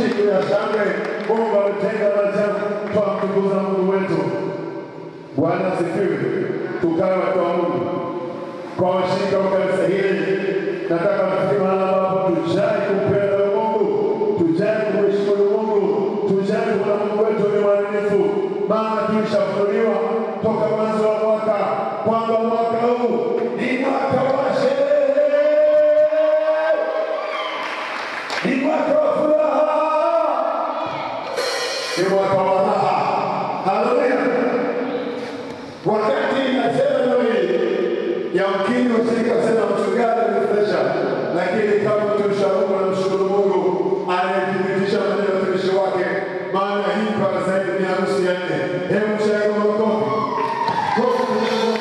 siku ya shangwe. Mungu ametenga maajabu, twamtukuza Mungu wetu. Bwana asifiwe. Tukae watu wa Mungu. Kwa washirika wa kanisa hili, nataka tufikie mahali ambapo tujali kumpenda Mungu, tujali kumheshimu Mungu, tujali kwa Mungu wetu ni mwaminifu. Maana tulishafunuliwa toka mwanzo wa mwaka kwamba mwaka huu ni mwaka wa sherehe, ni mwaka wa furaha, ni mwaka wa raha. Haleluya! Wakati nasema hili, yamkini ushirika sema mchungaji amefundisha, lakini kama tumshauri na mshukuru Mungu anayethibitisha maneno ya utumishi wake, maana hii kwa zaidi ni harusi ya nne. Hebu mshauri makofi. Kwa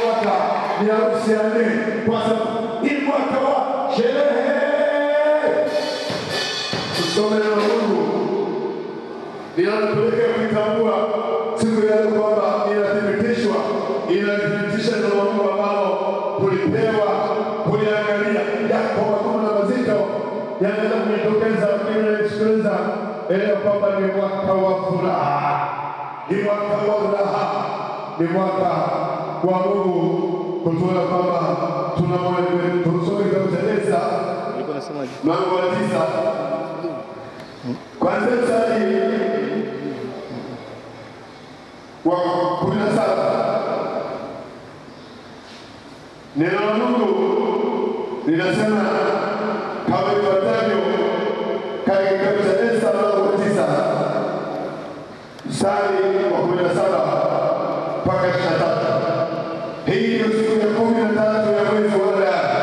mwaka ni harusi ya nne, kwa sababu ni mwaka wa sherehe. Tusome neno la Mungu linalopeleka kuitambua siku ya leo kwamba inathibitisha neno la Mungu ambalo kulipewa kuliangalia yako hakuna mazito yanaweza kujitokeza, lakini nasikiliza elewa kwamba ni mwaka wa furaha, ni mwaka wa raha, ni mwaka wa Mungu kutuona kwamba tunamwelewa. Tusome katika Esa mlango wa 9 kwanza mstari wa 17. Neno la Mungu linasema kama ifuatavyo katika kitabu cha Esa mlango wa 9 mstari wa 17 mpaka 23. Hii ndio siku ya 13 ya mwezi wa Adari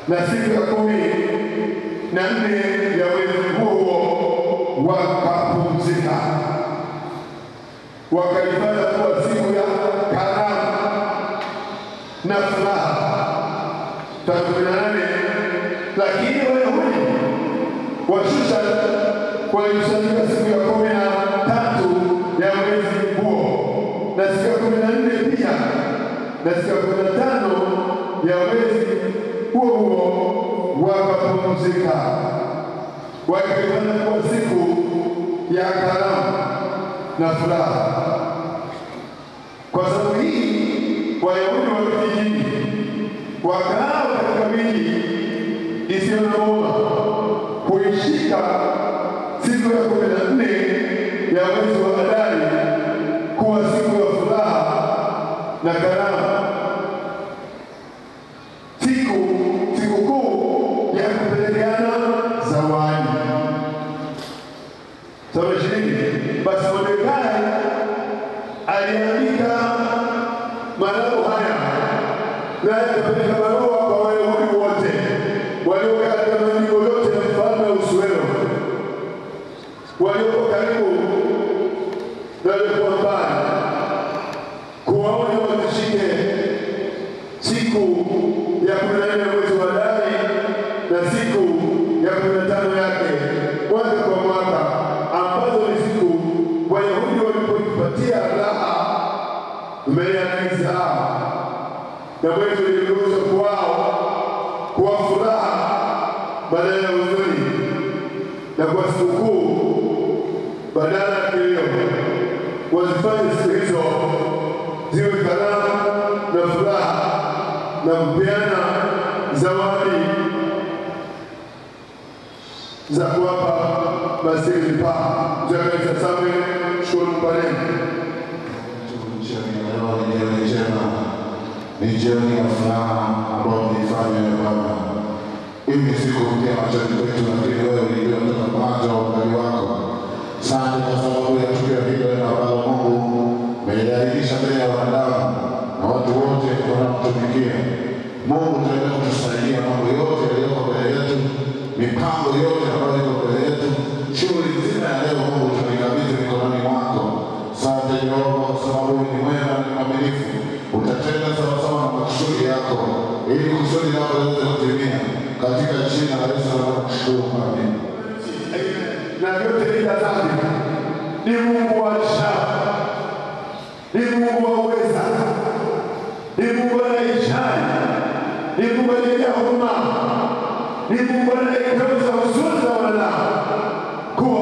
na siku ya 14 ya mwezi huo wakapumzika, wakaifanya kuwa siku ya karamu na furaha. 18. Lakini Wayahudi washusha walikusanyika siku ya 13 ya mwezi huo na siku ya 14 pia na siku ya 15 ya mwezi huo wakapumzika, wakaifanya kuwa siku ya karamu na furaha. Kwa sababu hii Wayahudi wa vijijini wakaa katika miji isiyo na boma kuishika siku ya 14 ya mwezi wa Adari kuwa siku ya furaha na karamu, sikukuu ya kupelekeana zawadi. Sura 20. Basi Mordekai aliandika maneno haya na akapeleka barua kwa Wayahudi wote waliokaa katika majimbo yote ya mfalme Ahasuero, walioko karibu na waliokuwa mbali, kuwaonya wazishike siku ya 14 ya mwezi wa Adari na siku ya 15 yake mwaka kwa mwaka, ambazo ni siku Wayahudi walipoipatia raha mbele ya kanisa na mwezi uligeuzwa kwao kuwa furaha badala ya huzuni na kwa sikukuu badala ya kilio. Wazifanye siku hizo ziwe karamu na furaha na kupeana zawadi za kuwapa masiri vipawa. Mzee Samuel, shukuru mpaneni. Ni jioni ya furaha ambayo tunaifanya ya Baba. Hii ni siku mpya machoni kwetu, lakini wewe ulijua toka mwanzo wa ukali wako. Asante kwa sababu ya tukio hilo ambalo Mungu umeliahirisha mbele ya wanadamu na watu wote wanaotumikia. Mungu, tunaenda kutusaidia mambo yote yaliyoko mbele yetu, mipango yote ambayo iko mbele yetu, shughuli nzima ya leo Mungu tunaikabidhi mikononi mwako. Asante Jehova kwa sababu ni mwema na mwaminifu. Utatenda sawasawa na makusudi yako ili kusudi lako liweze kutimia, katika jina la Yesu tunakushukuru. Amen. Na yote nitazame ni Mungu wa shaba, ni Mungu wa uweza, ni Mungu anayejali, ni Mungu anayejaa huruma, ni Mungu anayegeuza huzuni za wanadamu kuwa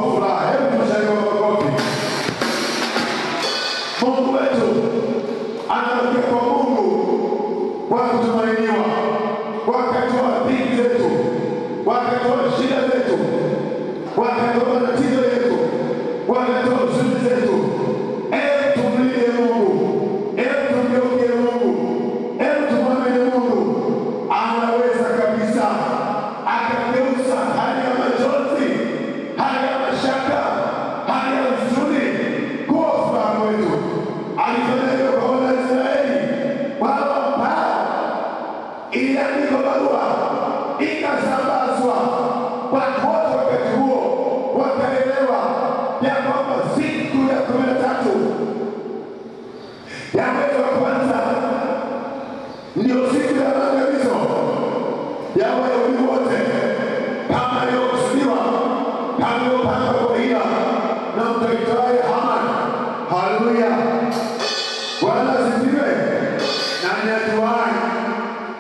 kwamba siku ya 13 ya mwezi wa kwanza ndio siku ya maangamizo ya Wayahudi wote, kama ilivyokusudiwa, kama ilivyopangwa kwa hila na mtu aitwaye Haman. Haleluya! Bwana asifiwe. Nani ajuaye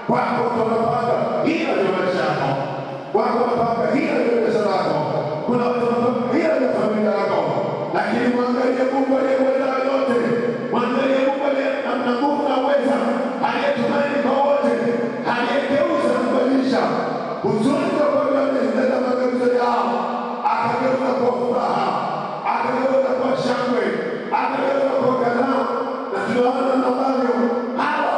wako wanapanga hila ya maisha yako, wako wanapanga hila ya maisha yako, kuna watu wanapanga hila ya familia yako, lakini mwangalie Mungu aliyeweza yote, mwangalie Mungu ana nguvu na uweza, aliyetumaini kwa wote, aliyegeuza kubadilisha huzuni za kwa na mageuzo yao, akageuza kwa furaha, akageuza kwa shangwe, akageuza kwa karamu. Na tunaona ambavyo hawa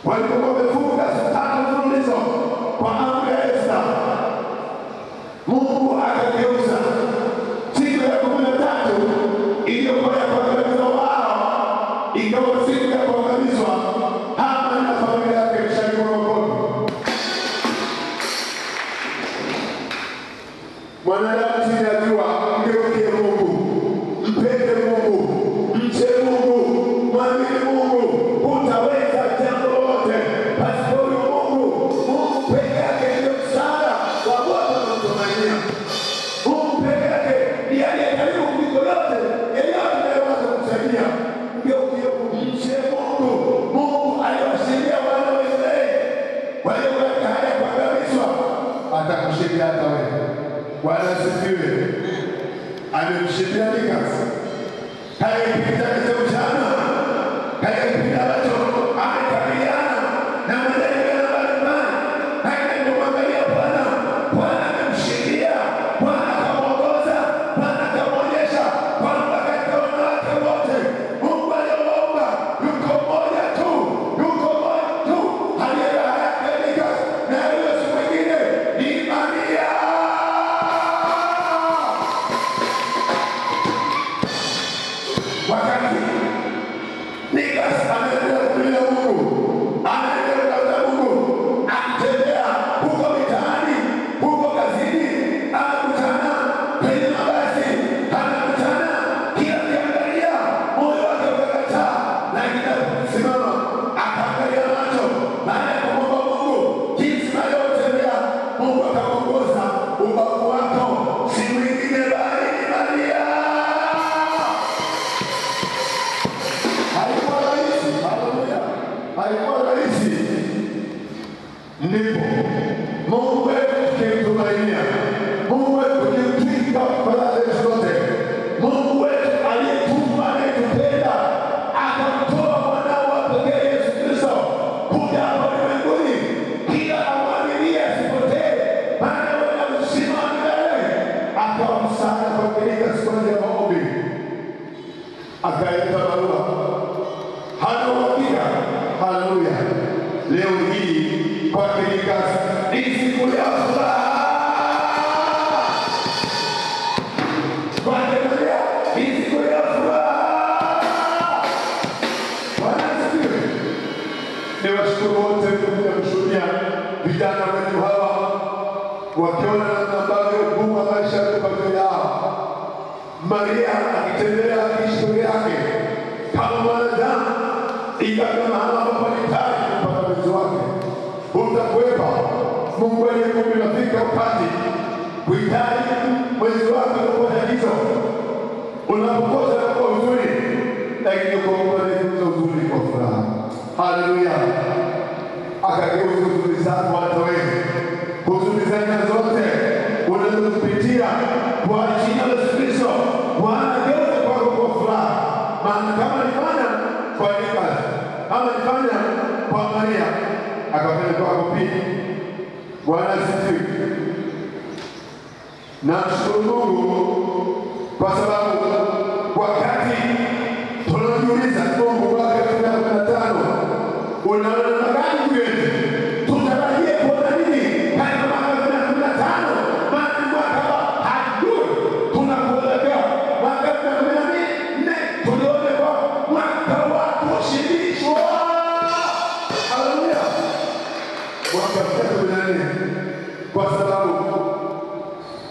walikuwa wamefunga siku 3 mfululizo kwa amri ya Esta, Mungu akageuza siku ya 13 iliyokuwa ya kuangamizwa wao ikawa siku ya kuangamizwa Haman na familia yake Mshalimorogoni. Mwanadamu chini ya jua, mgeukie Mungu, mpende Mungu, mche Mungu, mwamini Mungu, utaweza jambo lote. Pasipo Mungu, Mungu peke yake ndiye msaada wa wote wanaotumainia. Mungu peke yake ndiye aliyejaribu kuliko yote, yeyote anayeweza kusaidia. Mgeukie Mungu, mche Mungu. Mungu aliwashindia wana wa Israeli waliokuwa haya kuangamizwa, atakushindia hata wewe. Bwana asifiwe. Amemshindia Nikasi. Haikupita kitabu jana, haikupita watu amekabiliana na madai ya mbalimbali, haikupomwangalia Bwana. Bwana amemshindia, Bwana akamwongoza, Bwana akamwonyesha kwamba katika wanawake wote Mungu aliyowaumba yuko mmoja tu, aliyehaya Nikasi, na yule si mwingine ni Maria. Wakati Nikasi anaendelea kulia Mungu, anaendelea kutafuta Mungu, akitembea huko mitaani, huko kazini, anakutana kwenye mabasi, anakutana kila kiangalia, moyo wake ukakataa, lakini aliposimama akaangalia macho, baada ya kumwomba Mungu jinsi anavyotembea, Mungu akamwongoza, ubavu wako si mwingine bali ni Maria. Haikuwa rahisi. Ndipo Mungu wetu tukimtumainia, Mungu wetu tukimtwika fadhili zote, Mungu wetu aliyetuumba, anayetupenda, akamtoa mwanao wa pekee Yesu Kristo kuja hapa ulimwenguni, kila amwaminie asipotee, bali awe na uzima wa milele. Akawa msaada kwa katika siku ya maombi, akaita barua. Hana uhakika. Haleluya. Leo hii kwa Nikasi ni siku ya furaha. Kwa Maria ni siku ya furaha. Bwana asifiwe. Niwashukuru wote mliokuja kushuhudia vijana wetu hawa wakiona namna ambavyo Mungu ameshakupa juu yao. Maria akitembea historia yake kama mwanadamu, ikawa mahali ambapo alihitaji kupata mwezi wake, utakuwepa. Mungu aliyekuwa unafika wakati kuhitaji mwezi wake kupata hizo, unapokosa kwa uzuri, lakini kwa Mungu aliyekuwa uzuri kwa furaha. Haleluya. Akageuza uzuri zako hata wewe, huzuni zako zote unazopitia kwa jina la Yesu Kristo, Bwana geuza kwako kwa furaha. Maana kama alifanya kwa Nikasi, kama alifanya kwa Maria, akafanya kwako pia. Bwana asifiwe. Namshukuru Mungu kwa sababu wakati tunajiuliza Mungu wake 2015 unaona namna gani kwetu, tutarajie kuona nini katika mwaka 2015? Maana mwaka hajui tunakuelekea mwaka 2014, tulione kwa mwaka wa kushindishwa. Haleluya. Mwaka 2014 kwa sababu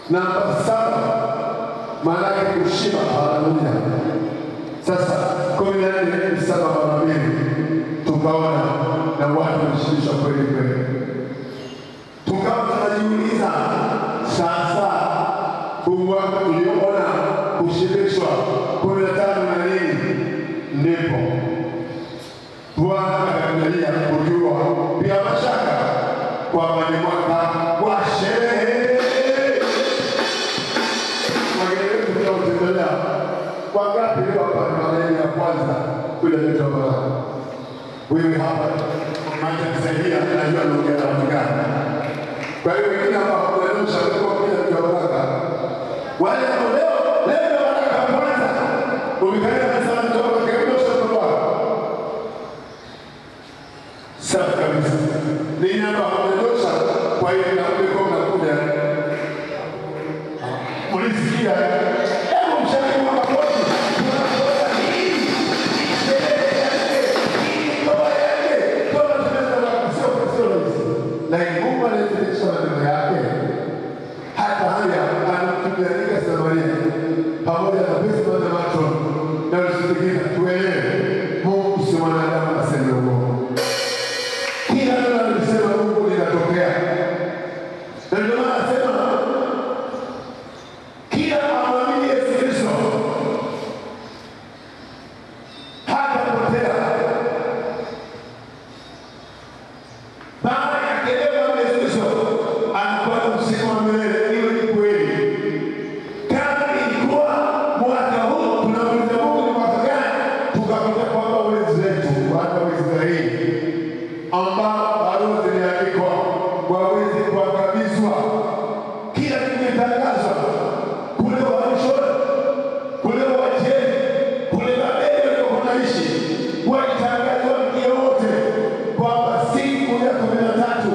namba 7 maana yake kushiba. Haleluya. Sasa 14 ni 7 mara 2 tukaona na watu wanashibishwa kweli kweli. Tukawa tunajiuliza sasa kumwaka uliona kushibishwa 15 na nini, ndipo Bwana akaangalia kujua bila mashaka kwamba ni mwaka wa sherehe. Wageni tunaotembelea wangapi leo hapa ni maneno ya kwanza kule kutoka wewe hapa mtanisaidia najua lugha ya Afrika. Kwa hiyo wengine hapa wanaonyesha kwa kile baraka wale leo baraka kwanza umekaenda sana kutoka kwa shamba safi kabisa ni namba wanaonyesha. Kwa hiyo na mleko mnakuja mulisikia hebu mshaki wa makofi na Mungu anayetulisha maneno yake. Hata haya anatupianika Samaria pamoja na pesa na macho na usitikisa tuelewe Mungu si mwanadamu aseme uongo. Kila neno anasema Mungu linatokea. Na ndio maana anasema kila amwamini Yesu Kristo hatapotea. Baada ya kelele ya Yesu anakuwa msemo wa milele. Hiyo ni kweli. Kama ilikuwa mwaka huu tunauliza Mungu ni mwaka gani, tukakuta kwamba wenzetu wana wa Israeli ambao barua ziliandikwa waweze kuangamizwa. Kila kimetangazwa kule Uhamishoni, kule Uajemi, kule Babeli waliokunaishi, walitangazwa mji wote kwamba siku ya 13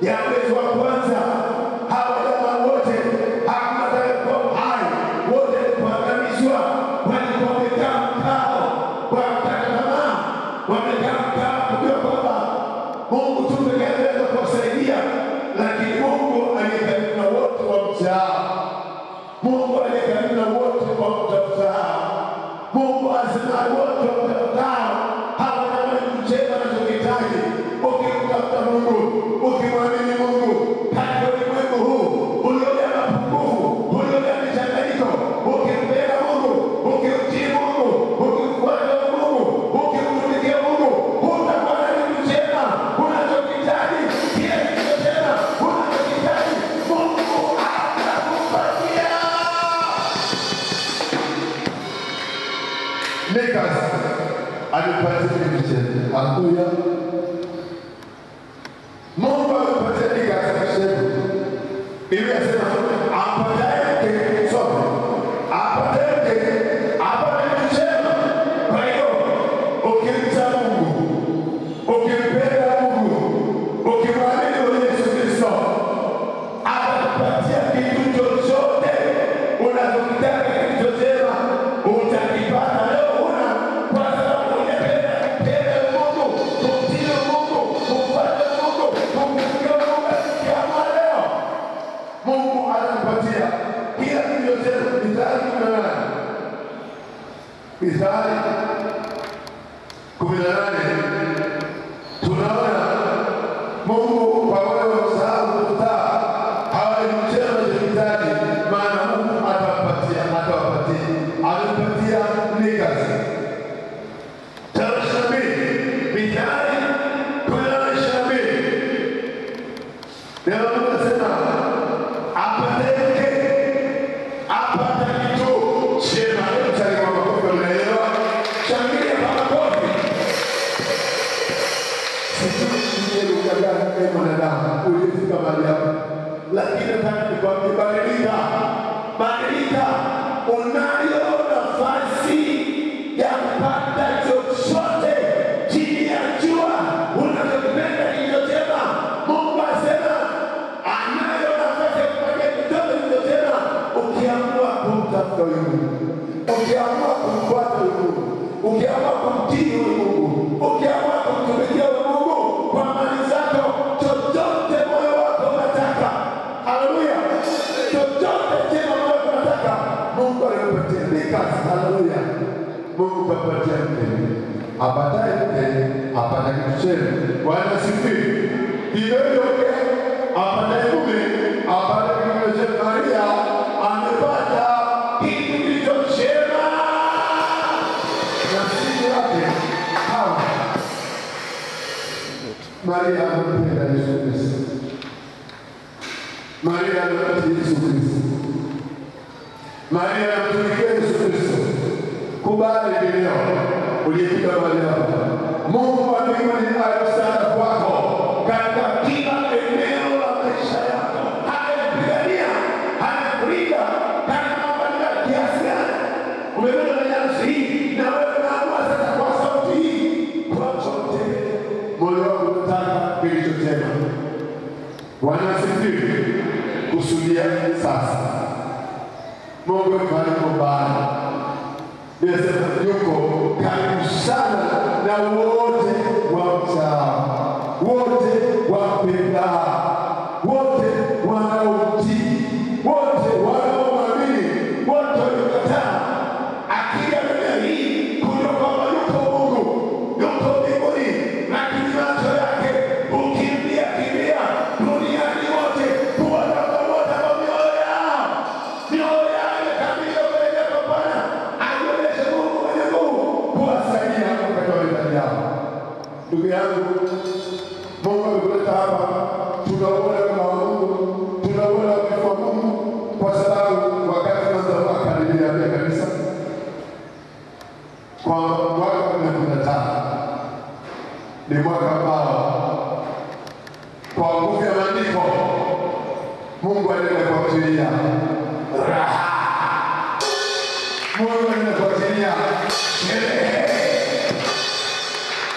ya mwezi wa kwanza hawa jamaa wote hakuna atakayekuwa hai, wote kuangamizwa. Walikuwa wamekaa mkao kwa kukata tamaa, wamekaa mkao kujua kwamba Mungu tu pekee anaweza kuwasaidia, lakini Mungu aliyekaribu na wote wamchao. Mungu aliyekaribu na wote wamtafutao. Mungu asema wote wamtafutao hawa kama ni kucheza na tukitaji. Ukimtafuta Mungu, ukimwamini Mungu katika ulimwengu huu uliojaa mapungufu, uliojaa michanganyiko, ukimpenda Mungu, ukimtii Mungu, ukimfuata Mungu, ukimtumikia Mungu, utakuwa na kitu chema unachokitaji. Kile kitu chema unachokitaji Mungu atakupatia. Nikas alipatia kitu chema. Haleluya. Mungu alipatia Nikas kitu chema. Biblia inasema apataye sote apataye kitu chema. Kwa hiyo ukimcha Mungu, ukimpenda Mungu, ukimwamini Yesu Kristo, atakupatia kitu chochote unachotaka. Kitu chema utakipata. Leo una kwa sababu unapenda Mungu, kumtii Mungu, kumfuata Mungu, kumsikia Mungu. Kama leo Mungu anakupatia kila kitu chema. Mithali 18 tunaona Mungu kwa wale wasahau kutaa hawajamchema hitaji, maana Mungu atawapatia. Alimpatia Nikas. Mithali 18:22 ndio anasema apate kitu chema. Mstari wa makofi unaelewa? Shangilia kwa makofi. Sisi ni ukagana kama mwanadamu ulifika mahali hapa, lakini nataka nikwambie badilika. Unayo nafasi ya kupata chochote chini ya jua unachokipenda kilicho chema. Mungu asema anayo nafasi ya kupata chochote kilicho chema ukiamua kumtafuta Mungu, ukiamua kumfuata Mungu, ukiamua kumtii Mungu, ukiamua kumtumikia Mungu kwa mali zako, chochote moyo wako unataka. Haleluya. Chochote chema moyo wako unataka kapatia kazi. Haleluya. Mungu kapatia mke. Apataye mke apata kitu chema. Bwana asifiwe. Hivyo apataye mume apata kitu chema. Maria amepata kitu kilicho chema. Nafsi yake hawa Maria anampenda Yesu Kristo. Maria anampenda Yesu Kristo. Maria anamtumikia Yesu Kristo. Kubali leo uliyefika mahali hapa. Mungu wa mbinguni awe msaada kwako katika kila eneo la maisha yako. Anakupigania, anakulinda katika mambo ya kiasi gani. Umebeba na nafsi hii na wewe unaamua sasa kwa sauti hii kwa chote moyo wako unataka kilicho chema. Bwana asifiwe. Kusudia sasa. Mungu yuko mbali. Yesu yuko karibu sana na wote wamchao, wote wapendao, wote wanaomtii, wote wanaomwamini, wote waliokataa. Akija dunia hii kujua kwamba yuko Mungu, yuko mbinguni, lakini macho yake ukimbia duniani wote kuwataka wote kwa mioyo yao kamili mbele kwa Bwana. Alionyesha Mungu mwenye nguvu kuwasaidia katika mahitaji yao. Ndugu yangu, Mungu amekuleta hapa, tunaona kama Mungu, tunaona kwa Mungu, kwa sababu wakati tunaanza kukaribia kanisa kwa mwaka wa 2015 ni mwaka ambao kwa nguvu ya maandiko Mungu anaenda kuachilia raha. Mungu anaenda kuachilia sherehe.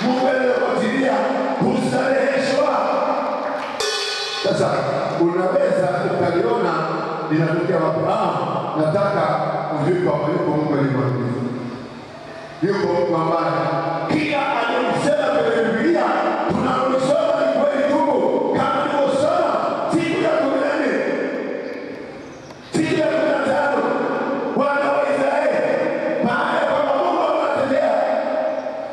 Mungu anaenda kuachilia kustareheshwa. Sasa unaweza ukaliona linatokea wapi? Nataka ujue kwamba yuko Mungu alimwambia. Yuko Mungu ambaye kila anayosema kwenye Biblia tunalosoma ni kweli tu. Kama nilivyosoma siku ya 14, siku ya 15, wana wa Israeli baada ya kwamba Mungu amewatendea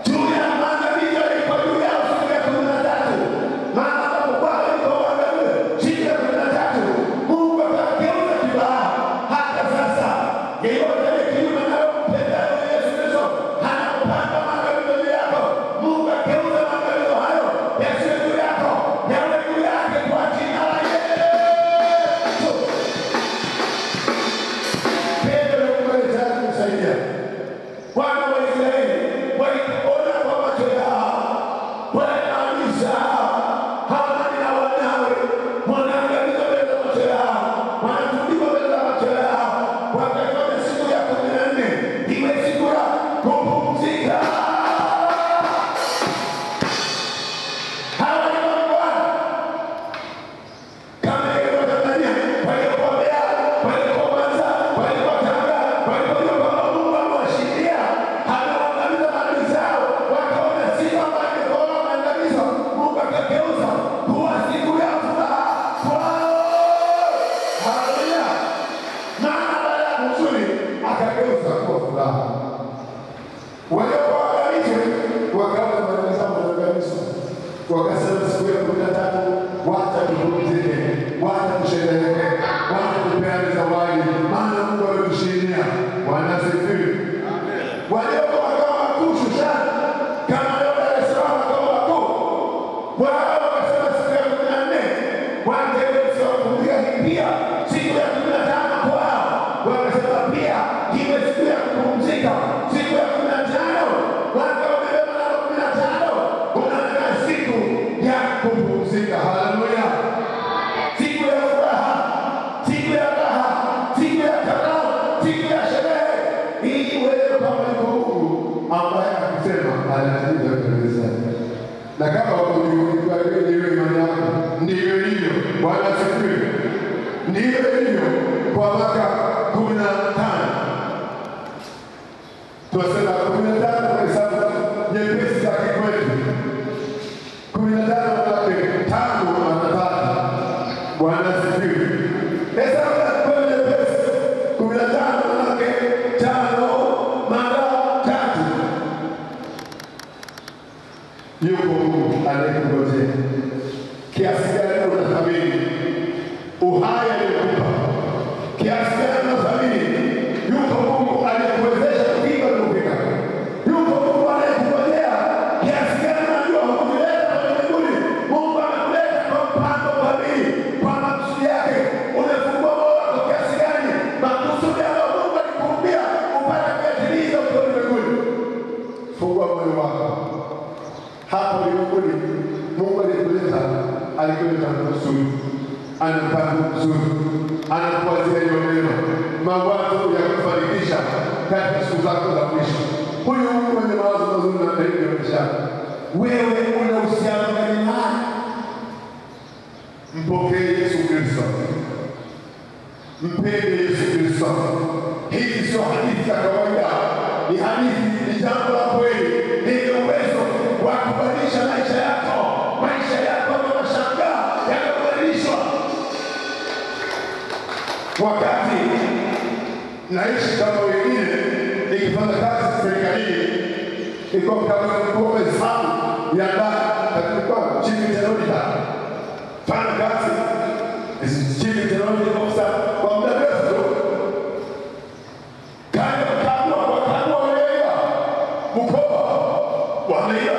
juu ya maangamizi yalikuwa juu yao siku ya 13. Maana kwa walikuwa waangamiwe siku ya 13, Mungu akageuza kibaya. Hata sasa yeyote aliyekinyume na mpenda Yesu Kristo anapanga maangamizi yako. Mungu akageuza maangamizi hayo yasiwe juu yako, yawe juu yake kwa jina la Yesu. Pedro alikuwa kusaidia wana wa Israeli walipoona kwa macho yao wanaangamiza Hamani na wanawe, wanaangamiza mbele za macho yao, wanatuliwa mbele za macho yao. Wakafanya siku ya 14 iwe siku ya kupumzika. Hawa ni Bwana kama ilivyo Tanzania, waliopombea, waliopomaza, waliotanga, waliojua kwamba Mungu amewashindia, anawaangamiza maadui zao, wakaona siku ambayo ilikuwa wameangamizwa, Mungu akageuza kuwa siku ya furaha kwao. Haleluya. Maana baada ya huzuni akageuza kuwa furaha. Waliokuwa waangamizi wakaona maadui zao wanaangamizwa, wakasema siku ya 13 wacha tupumzike, wacha tushereheke, wacha tupeane zawadi, maana Mungu ametushindia. Bwana asifiwe. Waliokuwa wakawa wakushu sana kama leo Dar es Salaam wakawa wakuu, wao wakasema siku ya 14 wangeweza kupumzika. Pia siku ya 15 kwao wakasema pia iwe siku ya kupumzika. Siku ya 15 wakaomelewa na 15 unaona siku ya kupumzika. Haleluya. Siku ya furaha, siku ya raha, siku ya karamu, siku ya sherehe. Ili wewe kama yuko Mungu ambaye akisema anatimiza kabisa. Na kama ukijua ile imani yako ndivyo hivyo. Bwana asifiwe. Ndivyo hivyo kwa mwaka 15. Tunasema 15 kwa hesabu nyepesi za kikwetu. 15 mwaka 5 na 3. Bwana asifiwe. Hesabu ya kweli nyepesi. 15 mwaka 5 anayekungojea. Kiasi gani unathamini uhai aliyekupa? Kiasi gani unathamini yuko Mungu aliyekuwezesha kufika ulipofika? Yuko Mungu anayekungojea. Kiasi gani unajua hukuleta kwenye mbinguni? Mungu amekuleta kwa mpango kamili, kwa makusudi yake. Umefungua moyo wako kiasi gani? Makusudi ambayo Mungu alikuumbia upate kuyatimiza ukiwa ulimwenguni. Fungua moyo wako. Hapo ulimwenguni Mungu alikuleta kwa kusudi. Ana mpango mzuri. Anakuwazia yoneno mawazo ya kufanikisha katika siku zako za mwisho. Huyu Mungu mwenye mawazo mazuri na mbele ya maisha. Wewe una uhusiano gani naye? Mpokee Yesu Kristo. Mpende Yesu Kristo. Hii sio hadithi ya kawaida. Ni hadithi, ni jambo la kweli. Ni uwezo wa kubadilisha maisha yako. Maisha yako yanashangaa yanabadilishwa. Wakati naishi kama wengine, nikifanya kazi serikalini, niko kama mkuu hesabu ya ndani, katika chief engineer. Fanya kazi chief engineer kwa muda mrefu. Kama wewe mkoba wameiba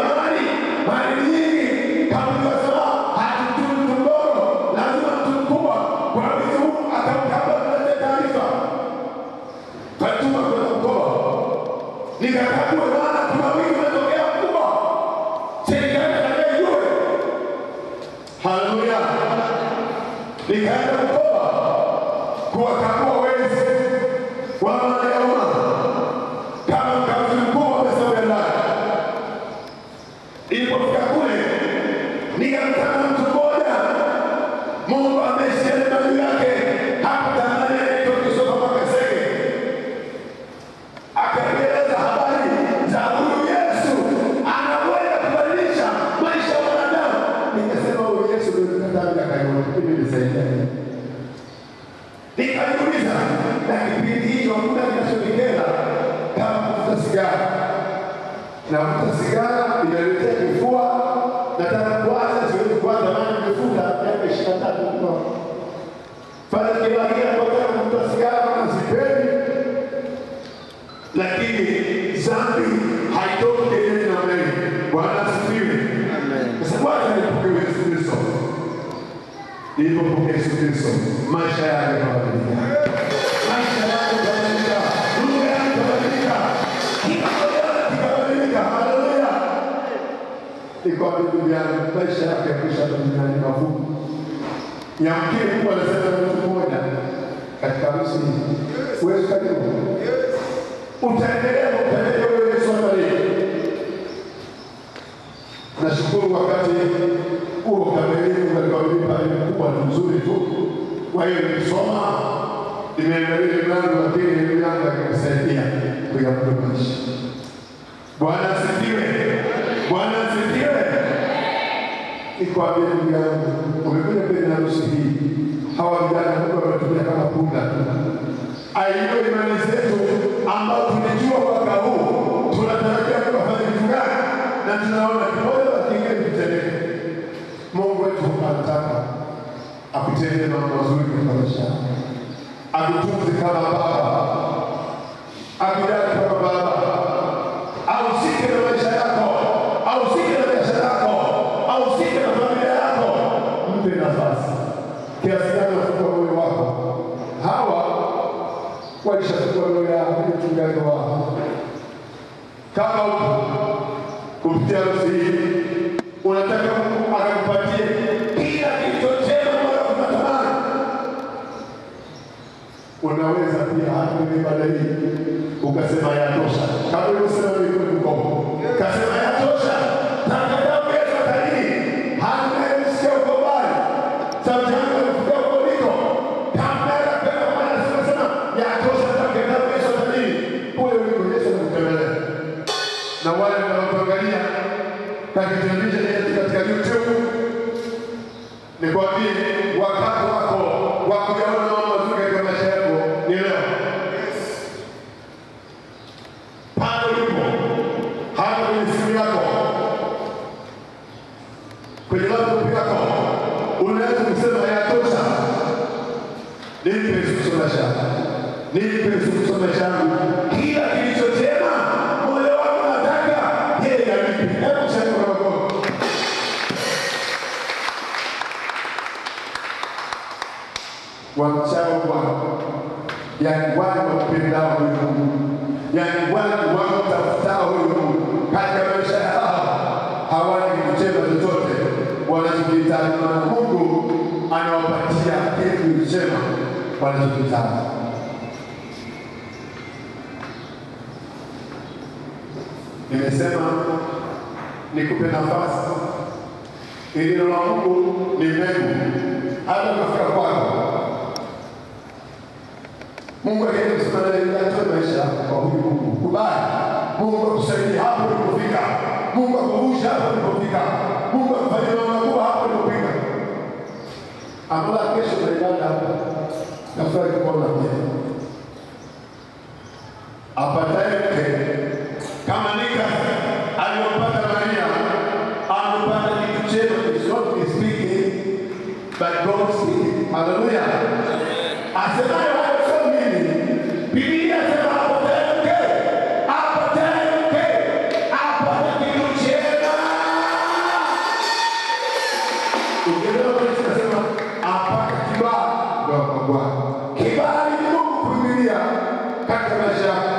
mali nyingi, kama unasema hatujui tumboro, lazima mtukubwa kwa hiyo akamkaba na taarifa fatuma kwa mkoba nikakabwa maana kuna wingi umetokea mkubwa serikali inajua. Haleluya. Nikaenda mkoba kuwakabua wezi wa maana kama mkazi mkubwa amesema ndani. Ilipofika kule nikamkana mtu mmoja, Mungu amesema juu yake hapa Tanzania anaitwa Christopher Makasege. Akaeleza habari za huyu Yesu anaweza kubadilisha maisha ya wanadamu. Nikasema huyu Yesu ndio mtandao akayote mimi nisaidia. Nikajiuliza na kipindi hicho hakuna kinachotokea kama kuvuta sigara. Na kuvuta sigara inaletea kifua. Nataka kuanza siwezi kuanza maana nimefuta miaka 23 kwa. Fanya kila kitu kwa kuvuta sigara kama sipendi. Lakini dhambi haitoki kelele na mbele. Bwana asifiwe. Amen. Sasa kwanza nilipokea Yesu Kristo. Nilipokea Yesu Kristo, maisha yake yakabadilika. Maisha yake yakabadilika. Lugha yake yakabadilika. Kikabadilika. Haleluya. Iko ndugu yangu, maisha yake yakisha duniani mafupi. Yamkini Mungu anasema mtu mmoja katika harusi hii. Wewe karibu. Utaendelea wewe Yesu ataleta. Nashukuru wakati huo kamilifu alikuwa pale mkubwa mzuri tu. Kwa hiyo nilisoma nimeendelea mlango lakini mlango akanisaidia kuyapumzisha. Bwana asifiwe. Bwana asifiwe. Nikwambia ndugu yangu, umekuja kwenye harusi hii. Hawa vijana Mungu ametumia kama punda. Aiyo imani zetu ambao tunajua mwaka huu tunatarajia kufanya kitu gani na tunaona kimoja kingine kitendeke. Mungu wetu anataka akutendee mambo mazuri kwa maisha yako. Akutunze kama baba. Akujali kama baba. Ahusike na maisha yako. Ahusike na biashara yako. Ahusike na familia yako. Mpe nafasi. Kiasi gani unafungua moyo wako. Hawa walishafungua moyo yao ili mchungaji wao. Kama kupitia harusi hii unataka Mungu akakupatie kila kitu chema ambacho unatamani. Unaweza pia hata kwenye ibada hii ukasema yatosha. Kama ulivyosema wewe mkopo. Kasema yatosha. Tangazamu yetu atalini. Hana msikia uko mbali. Samjanga ufikia uko liko. Kamera penda kwa anasema yatosha tangazamu yetu atalini. Kule uliko Yesu anakutembelea. Na wale wanaoangalia katika television yetu katika YouTube, nikwambie wakati wako wa kuyaona mambo mazuri katika maisha yako ni leo. Pale ulipo, hata kwenye simu yako, nipe kusomesha, nipe kusomesha kila kilichosema moyo wako nataka yeye anipe. Hebu sema kwa Mungu. Wamchao Bwana, yani wale wapendao Mungu, yani wale wanaotafutao Mungu katika maisha yao, hawana kichema chochote wanachokihitaji, maana Mungu anawapatia kile kilichema wanachokihitaji. Nimesema nikupe nafasi ili neno la Mungu ni mbegu hata kufika kwako. Mungu aliyekusaidia katika maisha kwa huyu Mungu. Kubali. Mungu akusaidie hapo ulipofika. Mungu akuvusha hapo ulipofika. Mungu akufanyie mambo hapo ulipofika. Amala kesho tunaenda hapa. Nafurahi kuona pia. Apataye mke kama Nika aliyopata Maria, amepata kitu chema. It's not speaking, but God speaking. Hallelujah. Asemaye Biblia inasema apataye mke, apata kitu chema. Ukielewa kinasema apata kibali kwa Bwana. Kibali ni Mungu kuingilia katika maisha yako.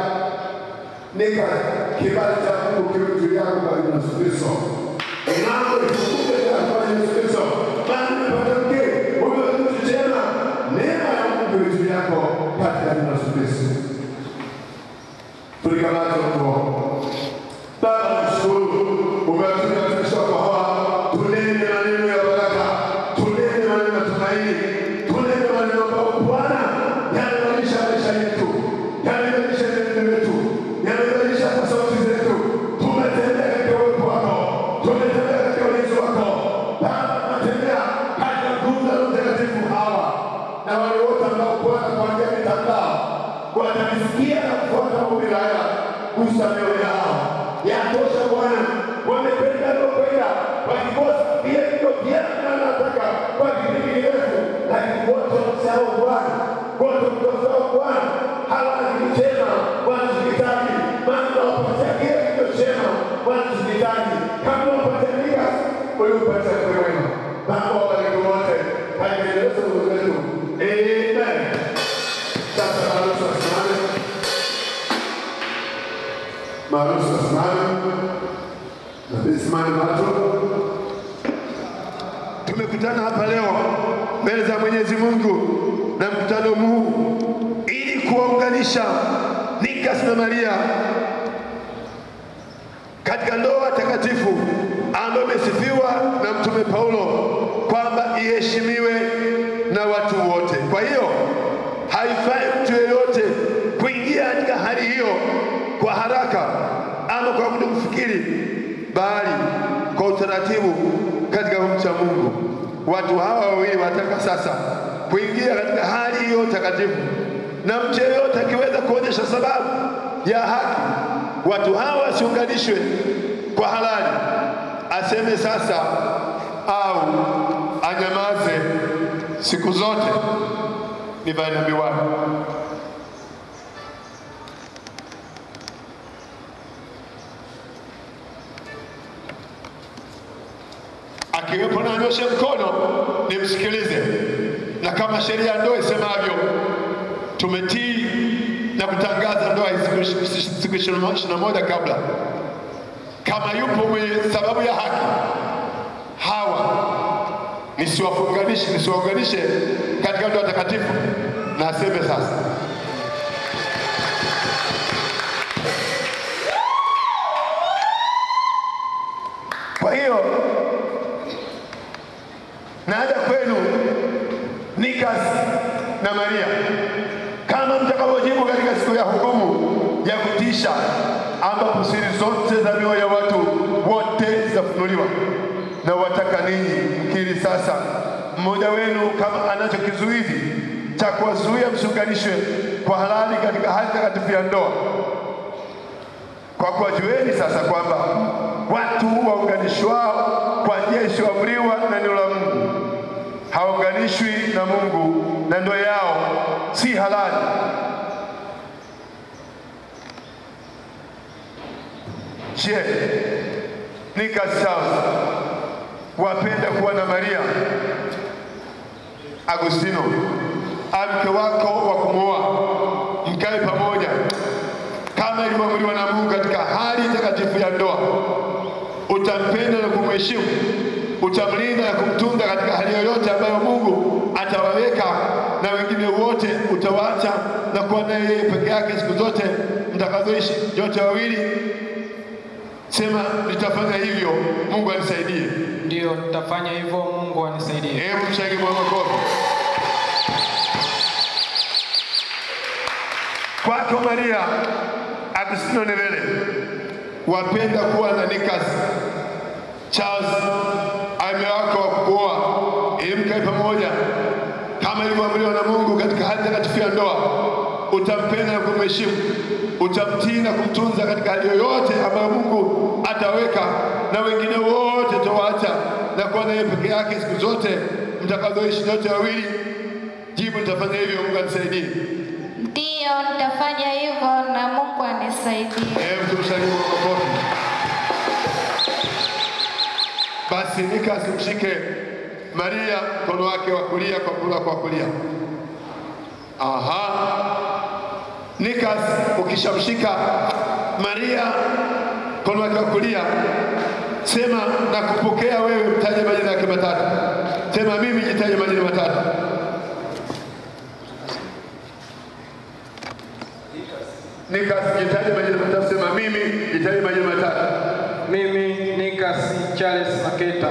Nika kibali cha Mungu kimetulia kwa Yesu Kristo. Inao ifungue kwa Yesu Kristo. Maana apata mke, wewe kitu chema. Neema ya Mungu kimetulia katika Yesu Kristo. Tulikamata kwa Baba mshukuru, umetulia katika kwa hawa, tulinde maneno ya baraka, tulinde maneno ya tumaini, tulinde maneno ya Bwana, yanabadilisha maisha yetu, yanabadilisha neno letu, yanabadilisha sauti zetu. Tumetembea katika uwepo wako, tumetembea katika ulinzi wako. Baba, tunatembea katika nguvu za Roho Mtakatifu hawa na wale wote ambao Bwana kwa njia ya mitandao wanamsikia na kufuata mahubiri haya. Gusa mioyo yao. Yatosha Bwana, wamependa kwenda wakikosa vile ndio vyema nataka kwa kipindi kirefu, lakini wote wamsahau Bwana, wote wamsahau Bwana. Hawana kitu chema wanachokihitaji, maana wapatia kile kitu chema wanachokihitaji. Kama wapatia nika uliupatia kwa wema. Baba wabariki wote katika Yesu wetu. Amen. Sasa maruhusu asimame. Maruhusu asimame. Na bisimame macho. Tumekutana hapa leo mbele za Mwenyezi Mungu na mkutano huu ili kuwaunganisha Nikas na Maria katika ndoa takatifu ambayo imesifiwa na Mtume Paulo kwamba iheshimiwe na watu wote. Kwa hiyo haifai mtu yeyote kuingia katika hali hiyo kwa haraka ama kwa kutokufikiri, bali kwa utaratibu katika kumcha Mungu. Watu hawa wawili wataka sasa kuingia katika hali hiyo takatifu, na mtu yeyote akiweza kuonyesha sababu ya haki watu hawa wasiunganishwe kwa halali, aseme sasa au anyamaze siku zote. Ni nabii wake. Akiwepo na anyoshe mkono nimsikilize, na kama sheria ya ndoa isemavyo tumetii na kutangaza ndoa siku 21 kabla. Kama yupo mwenye sababu ya haki, hawa nisiwaunganishe katika ndoa takatifu, na aseme sasa. Kwa hiyo naja kwenu Nikas na Maria, kama mtakapojibu katika siku ya hukumu ya kutisha, ambapo siri zote za mioyo ya watu wote zitafunuliwa, na wataka ninyi mkiri sasa mmoja wenu kama anacho kizuizi cha kuwazuia msiunganishwe kwa halali katika hali takatifu ya ndoa. Kwa kuwa jueni sasa kwamba watu waunganishwao kwa njia isiyoamriwa na neno la Mungu hawaunganishwi na Mungu, na ndoa yao si halali. Je, Nikas Charles wapenda kuwa na Maria Agustino mke wako wa kumwoa, mkae pamoja kama ilivyoamriwa na Mungu katika hali takatifu ya ndoa? Utampenda na kumheshimu, utamlinda na kumtunza katika hali yoyote ambayo Mungu atawaweka, na wengine wote utawaacha na kuwa naye yeye peke yake siku zote mtakazoishi yote wawili? Sema, nitafanya hivyo, Mungu anisaidie. Ndio, nitafanya hivyo, Mungu anisaidie. Hebu mshangilie kwa makofi. Kwako Maria Agustino Nevele wapenda kuwa na Nikas Charles mume wako wa kuoa, ili mkae pamoja kama ilivyoamriwa na Mungu katika hali takatifu ya ndoa. Utampenda na kumheshimu, utamtii na kumtunza katika hali yoyote ambayo Mungu ataweka, na wengine wote utawaacha na kuwa naye peke yake siku zote mtakazoishi yote wawili? Jibu, nitafanya hivyo, Mungu anisaidie. Ndio, nitafanya hivyo na Mungu anisaidie. Tumshangilie kwa makofi. Basi Nikas mshike Maria mkono wake wa kulia kwa kula kwa kulia. Nikas ukishamshika Maria mkono wake wa kulia, sema, nakupokea wewe. Mtaje majina yake matatu. Sema, mimi, jitaje majina matatu. Nikas, jitaje majina matatu. Sema, mimi, jitaje majina matatu. Mimi Nikas Charles Maketa.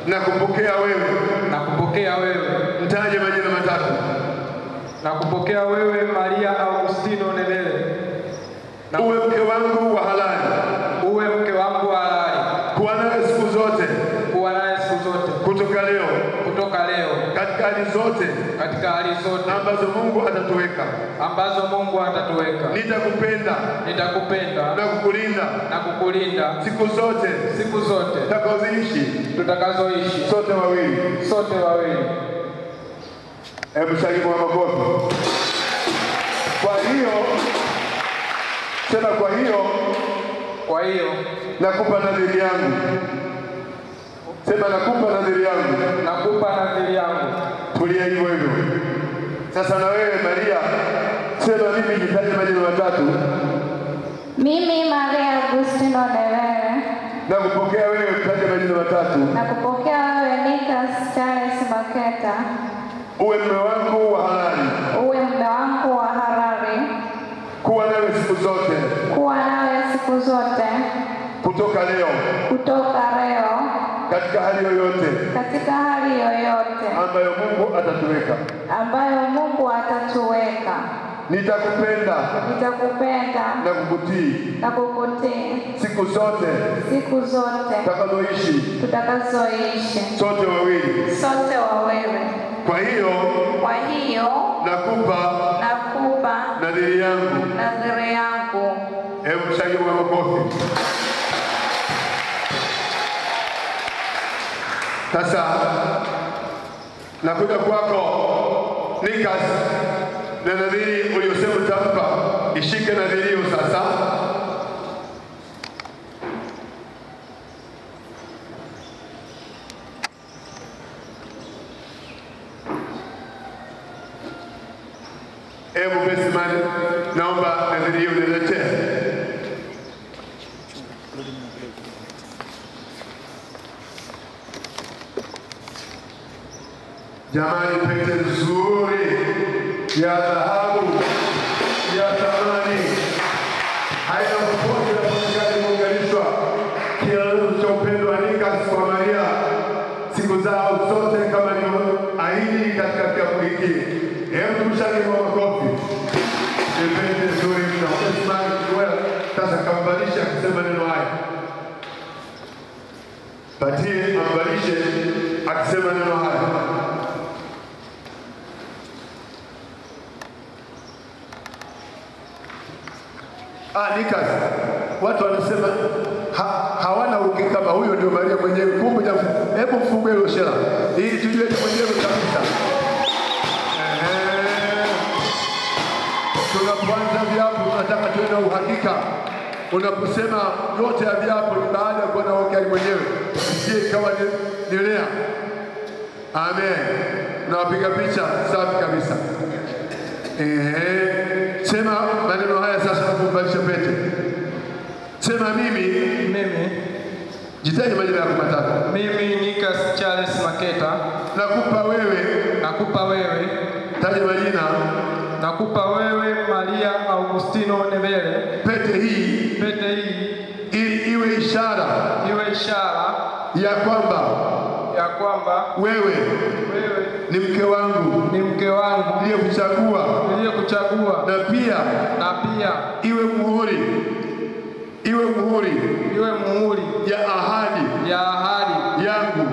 Nakupokea wewe. Nakupokea wewe. Mtaje majina matatu. Nakupokea wewe Maria Agustino Nevele. Uwe mke wangu wa halali. Uwe mke wangu wa halali. Kuwa naye siku zote. Kuwa naye siku zote. Kutoka leo. Kutoka leo. Katika hali zote. Katika hali zote ambazo Mungu atatuweka. Ambazo Mungu atatuweka. Nitakupenda. Nitakupenda. Na kukulinda. Na kukulinda. Siku zote. Siku zote. Tutakazoishi. Sote wawili. Sote wawili. Hebu shangilia kwa makofi. Kwa hiyo, sema, kwa hiyo nakupa nadhiri yangu. Sema, nakupa nadhiri yangu. Nakupa nadhiri yangu. Tulia hivyo hivyo. Sasa na wewe Maria, sema, mimi, jitaje majina matatu. Mimi Maria Agustino Nevele. Nakupokea wewe, mtaje majina matatu. Nakupokea wewe Nikas Charles Maketa. Uwe mume wangu wa halali. Uwe mume wangu wa halali. Kuwa nawe siku zote. Kuwa nawe siku zote. Kutoka leo. Kutoka leo. Katika hali yoyote. Katika hali yoyote ambayo Mungu atatuweka. Ambayo Mungu atatuweka. Nitakupenda. Nitakupenda. Na kukutii. Na kukutii. Siku zote. Siku zote. Tutakazoishi. Tutakazoishi. Sote wawili. Sote wawili. Kwa hiyo. Nakupa. Nadhiri yangu. Nadhiri yangu. Hebu mshangilie kwa makofi. Sasa nakuja kwako Nikas, na nadhiri uliyosema utampa. Ishike nadhiri hiyo sasa. Hebu Besimani, naomba nadhiri hiyo niletee. Jamani, pete nzuri ya dhahabu ya thamani, haina popote na popote imeunganishwa. Kielelezo cha upendo wa Nikas kwa Maria siku zao zote, kama ilivyoahidi katika kiapo hiki. Hebu tumshangilie kwa makofi. Pete nzuri mno. Sasa kambalisha akisema neno haya. Patie ambalishe akisema neno haya. Nikas, watu wanasema hawana uhakika kama huyo ndio Maria mwenyewe. Kumbe hebu mfungue hilo shela ili tujue ni mwenyewe kabisa. nataka tuwe na uhakika unaposema yote ya viapo ni baada ya kuona wakati mwenyewe, isiye ikawa ni lea. Amen. Na wapiga picha safi kabisa. Sema maneno haya sasa na kumvalisha pete. Sema mimi jitaje majina yako matatu. Mimi Nikas Charles Maketa. Nakupa wewe. Taje majina. Nakupa wewe Maria Augustino Nevele. Pete hii iwe ishara ya kwamba wewe ni mke wangu niliyekuchagua, na pia iwe muhuri ya ahadi yangu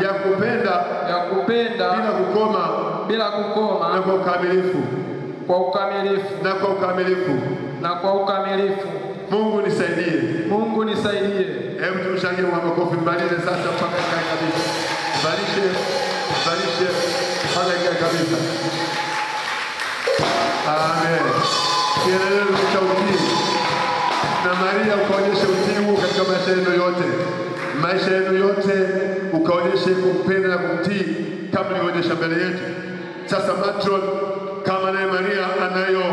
ya kupenda bila kukoma na kwa ukamilifu. Mungu nisaidie. Hebu tumshangilie kwa makofi mbalimbali sasa mpaka kabisa. Balishe mpaka kabisa. Amen. Kielelezo cha utii. Na Maria ukaonyesha utii katika maisha yenu yote, ukaonyesha kumpenda na kumtii kama nilivyoonyesha mbele yetu. Sasa matron kama naye Maria anayo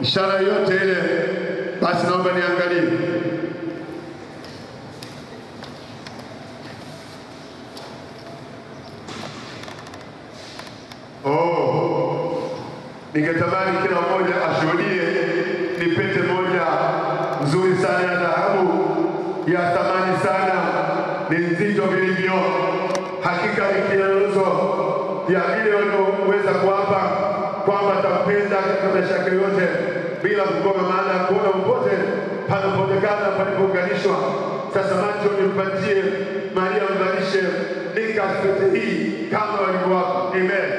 ishara yote ile, basi naomba niangalie. Ningetamani kila mmoja ashuhudie ni pete moja nzuri sana ya dhahabu ya thamani sana, ni nzito vilivyo. Hakika ni kielelezo ya vile walioweza kuapa kwamba atampenda katika maisha yake yote bila kukoma, maana hakuna popote panapoonekana palipounganishwa. Sasa macho nimpatie Maria mvalishe Nikas pete hii kama walivyowapa. Amen.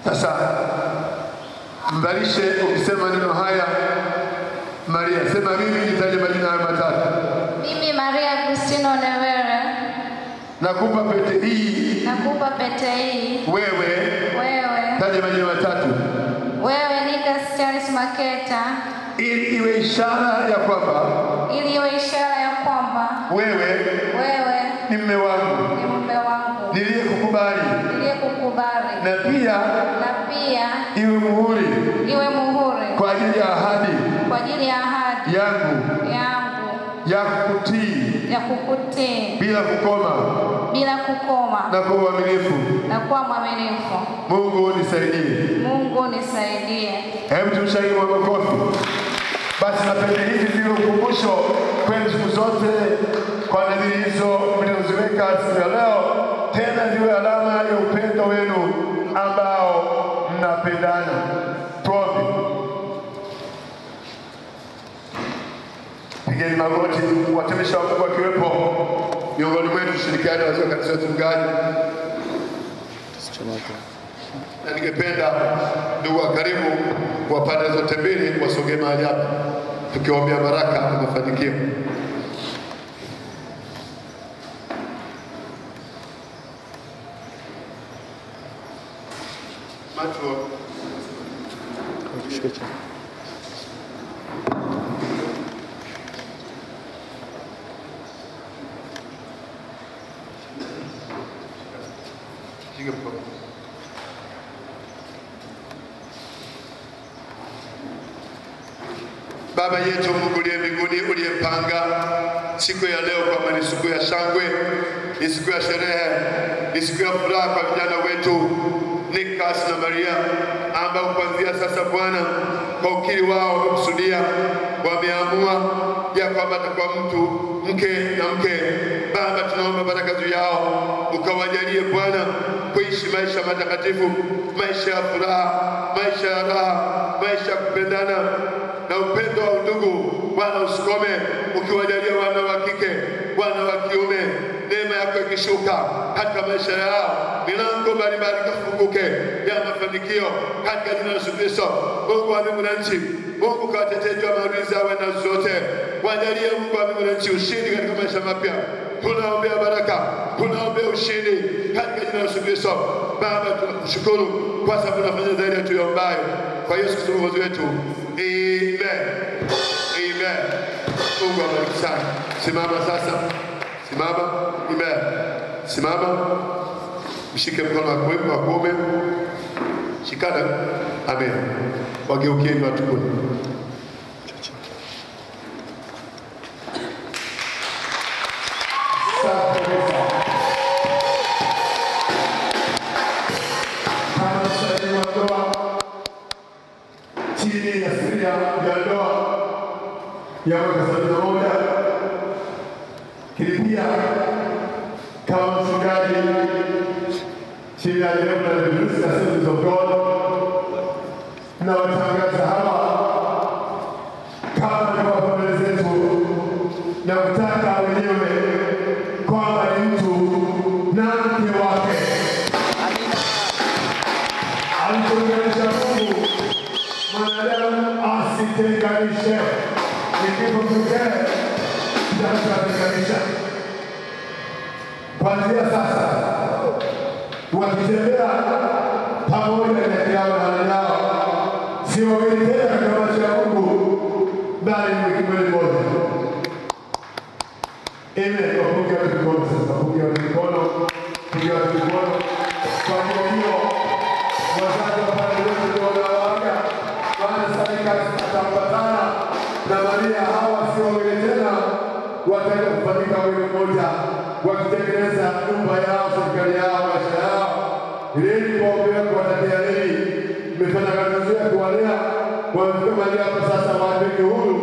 Sasa mvalishe ukisema neno haya Maria. Sema mimi, nitaje majina haya matatu. Mimi Maria Agustino Nevere. Nakupa pete hii. Wewe. Taje majina matatu. Wewe Nikas Charles Maketa. Ili iwe ishara ya kwamba wewe ni mume wangu niliyekukubali, na pia iwe muhuri kwa ajili ya ahadi yangu ya kukutii bila kukoma na kwa uaminifu. Mungu nisaidie. Hebu tumshangilie kwa makofi. Basi na pete hizi ziwe ukumbusho kwenu siku zote kwa nadhiri hizo mlizoziweka siku ya leo, tena ziwe alama ya upendo wenu ambao mnapendana. Tuombe. Pigeni magoti, watumishi wa Mungu wakiwepo miongoni mwetu, tushirikiane wazee kanisa tungaji. Na ningependa ndugu wa karibu wa pande zote mbili wasogee mahali hapa tukiombea baraka na mafanikio. Macho Baba yetu Mungu uliye mbinguni, uliyempanga siku ya leo kwamba ni siku ya shangwe, ni siku ya sherehe, ni siku ya furaha kwa vijana wetu Nikas na Maria, ambao kuanzia sasa Bwana kwa ukiri wao wamekusudia, wameamua ya kwamba atakuwa mke na mke. Baba, tunaomba baraka juu yao, ukawajalie Bwana kuishi maisha matakatifu, maisha ya furaha, maisha ya raha, maisha ya kupendana na upendo wa undugu. Bwana usikome, ukiwajalia wana wa kike, wana wa kiume, neema yako ikishuka katika maisha yao, milango mbalimbali kafunguke ya mafanikio katika jina la Yesu Kristo. Mungu wa mbingu na nchi, Mungu kawatetee wa maadui zao na zote, wajalie Mungu wa mbingu na nchi ushindi katika maisha mapya tunaombea baraka, tunaombea ushindi katika jina la Yesu Kristo. Baba, tunakushukuru kwa sababu unafanya zaidi ya tuyaombayo. Kwa Yesu Kristo Mwokozi wetu. Amen. Amen. Mungu awabariki sana. Simama sasa. Simama. Amen. Simama. Mshike mkono wa kuume. Shikana. Amen. Wageukieni watu kule. Chini ya sheria ya ndoa ya mwaka 71 kilipia kama mchungaji chini ya neno la Biblia Assemblies of God na watangaza hawa kama ni kwa mbele zetu na kutaka wenyewe kwamba ni mtu na mke wake. Alipounganisha Mungu mwanadamu asitenganishe. Nikipo mkee kitatenganisha. Kuanzia sasa wakitembea pamoja na kiao na yao, si wawili tena katika macho ya Mungu, bali ni kimwili moja. Amen. Wapungia watu mikono sasa, wapungia watu mikono, wapungia watu mikono. Kwa hiyo wazazi wa pale wote ndio wanawaga, wana sadaka zitaambatana na Maria. Hawa sio wawili tena, wataenda kufanyika wawili mmoja, wakitengeneza nyumba yao, serikali yao, maisha yao. Ili kuombea kuwatakia hili, mmefanya kazi nzuri ya kuwalea, wamefika mahali hapa sasa wapeke huru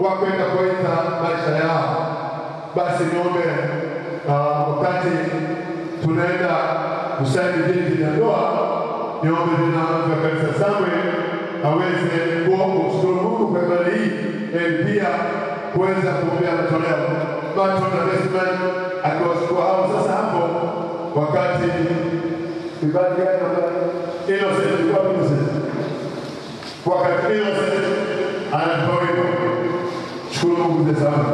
kwa kwenda kuita maisha yao. Basi niombe wakati tunaenda kusaini vyeti vya ndoa, niombe viongozi wa kanisa Sangwe aweze kushukuru Mungu kwa ibada hii, ili pia kuweza kuombea matoleo. Mato na Desmond akiwashukuru hao sasa hapo wakati ibada gani Innocent kwa Innocent. Wakati Innocent anapoipo. Shukuru Mungu sana.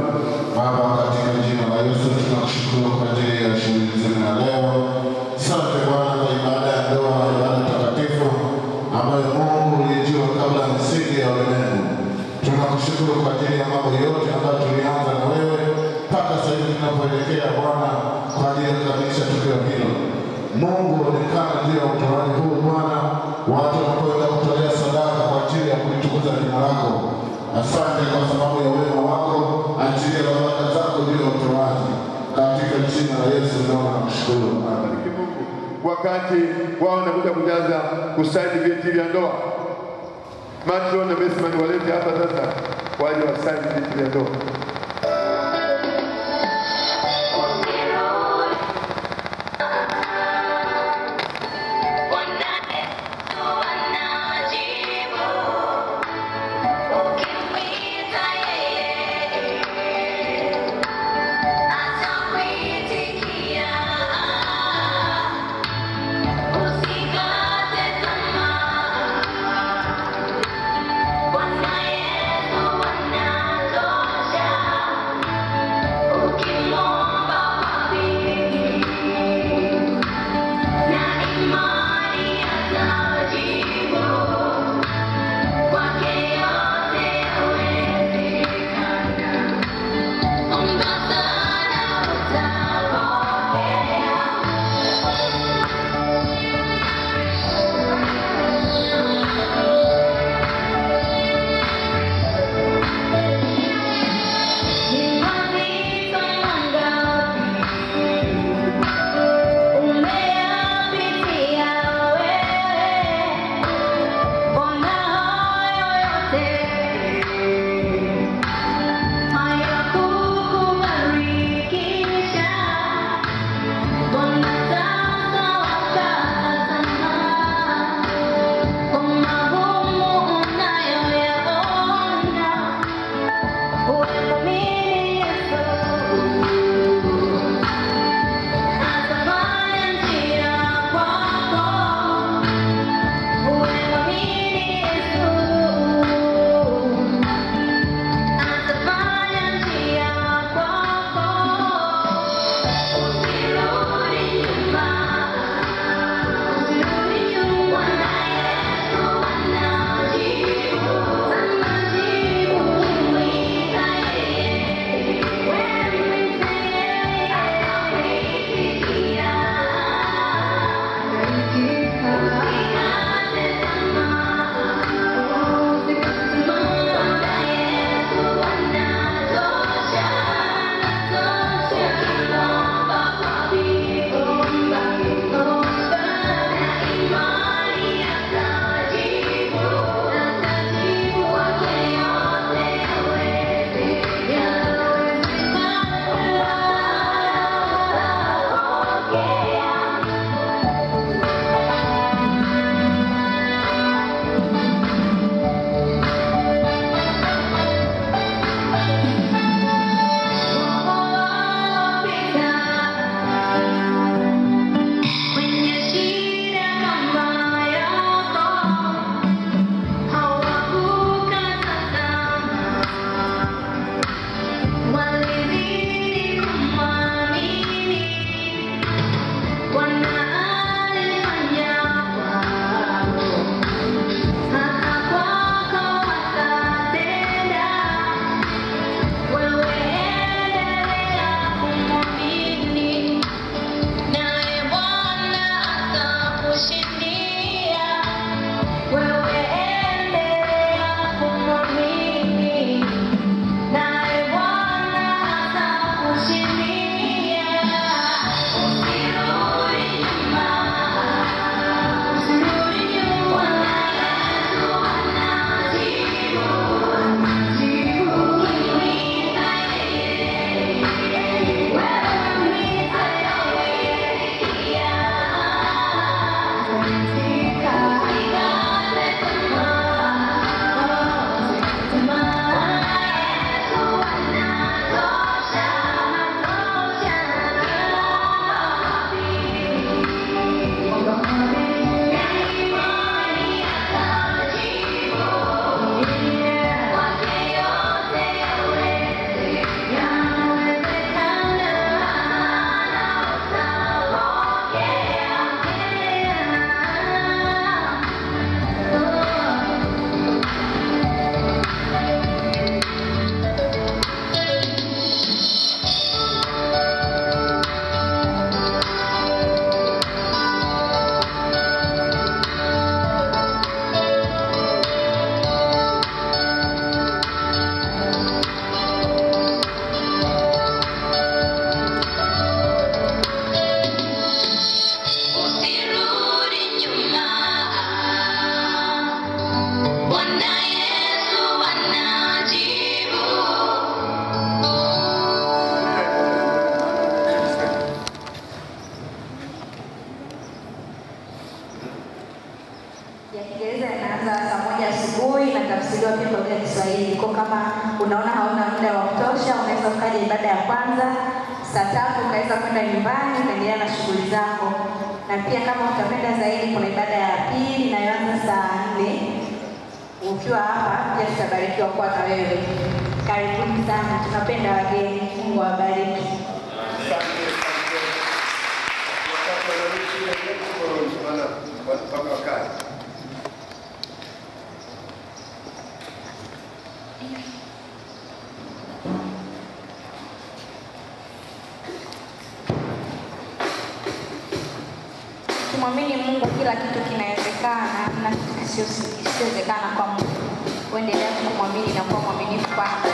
Baba, katika jina la Yesu tunakushukuru kwa ajili ya shughuli nzima ya leo. Asante Bwana kwa ibada ya ndoa, ibada takatifu ambayo Mungu ulijua kabla ya misingi ya ulimwengu. Tunakushukuru kwa ajili ya mambo yote ambayo tulianza na wewe mpaka sasa hivi tunapoelekea Bwana kwa ajili ya kukamilisha tukio hilo. Mungu onekana juu ya utoaji huu Bwana, watu wanapoenda kutolea sadaka kwa ajili ya kulitukuza jina lako. Asante kwa sababu ya wema wako, achilia baraka zako juu ya utoaji. Katika jina la Yesu naomba na kushukuru. Amen. Wakati wao wanakuja kujaza kusaini vyeti vya ndoa, Matro na Besman walete hapa sasa waje wasaini vyeti vya ndoa. One night, one night, Lord. ya Kiingereza inaanza saa 1 asubuhi na tafsiriwa pia kwa lugha ya Kiswahili. Kwa kama unaona hauna muda wa kutosha, unaweza kukaja ibada ya kwanza saa 3 ukaweza kwenda nyumbani ukaendelea na shughuli zako. Na pia kama utapenda zaidi, kuna ibada ya pili inayoanza saa 4. Ukiwa hapa pia tutabarikiwa kuwa na wewe. Karibuni sana, tunapenda wageni. Mungu awabariki. Kumwamini Mungu, kila kitu kinawezekana na kisichowezekana kwa Mungu. Uendelea kumwamini na kuwa mwaminifu kwake.